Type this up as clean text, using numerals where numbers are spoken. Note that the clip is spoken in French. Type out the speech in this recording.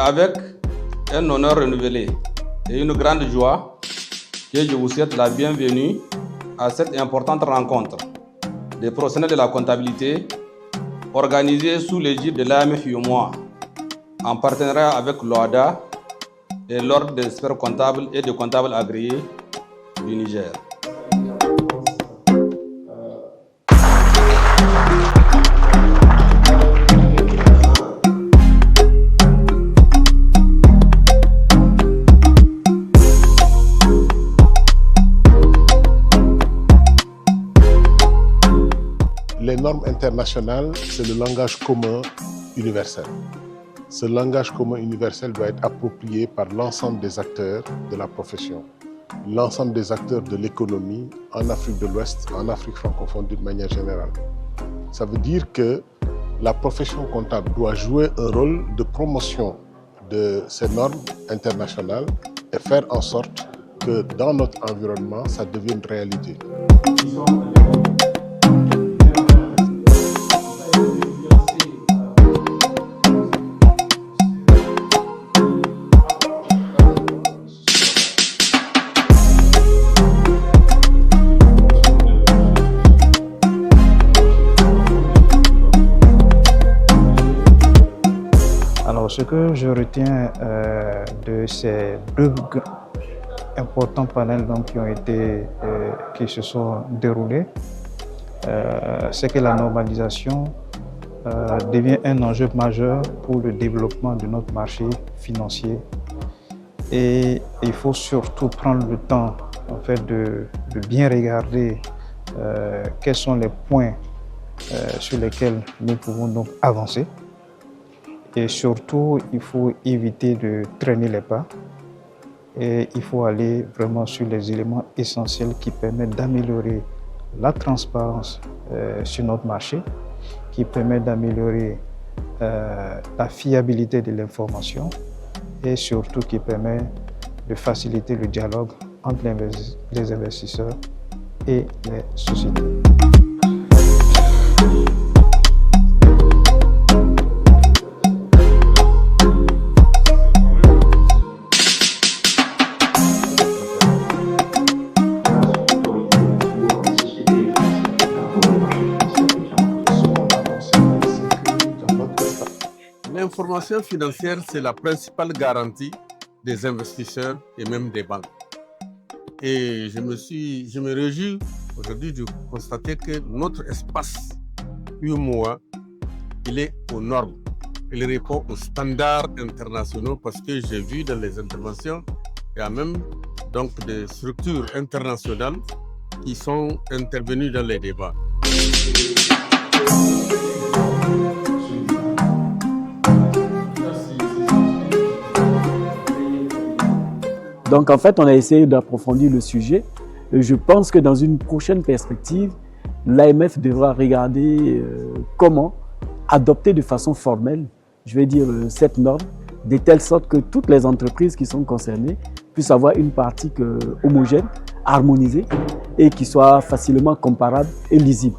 avec un honneur renouvelé et une grande joie que je vous souhaite la bienvenue à cette importante rencontre des professionnels de la comptabilité organisée sous l'égide de l'AMF-UEMOA en partenariat avec l'OADA et l'Ordre des experts comptables et des comptables agréés du Niger. Les normes internationales, c'est le langage commun universel. Ce langage commun universel doit être approprié par l'ensemble des acteurs de la profession, l'ensemble des acteurs de l'économie en Afrique de l'Ouest, en Afrique francophone d'une manière générale. Ça veut dire que la profession comptable doit jouer un rôle de promotion de ces normes internationales et faire en sorte que dans notre environnement, ça devienne réalité. Alors, ce que je retiens de ces deux importants panels qui se sont déroulés, c'est que la normalisation devient un enjeu majeur pour le développement de notre marché financier. Et il faut surtout prendre le temps de bien regarder quels sont les points sur lesquels nous pouvons donc avancer. Et surtout, il faut éviter de traîner les pas et il faut aller vraiment sur les éléments essentiels qui permettent d'améliorer la transparence sur notre marché, qui permettent d'améliorer la fiabilité de l'information et surtout qui permet de faciliter le dialogue entre les investisseurs et les sociétés. L'information financière, c'est la principale garantie des investisseurs et même des banques. Et je me réjouis aujourd'hui de constater que notre espace UEMOA, il est aux normes. Il répond aux standards internationaux parce que j'ai vu dans les interventions, il y a même donc des structures internationales qui sont intervenues dans les débats. Donc en fait, on a essayé d'approfondir le sujet. Je pense que dans une prochaine perspective, l'AMF devra regarder comment adopter de façon formelle, je vais dire, cette norme, de telle sorte que toutes les entreprises qui sont concernées puissent avoir une pratique homogène, harmonisée et qui soit facilement comparable et lisible.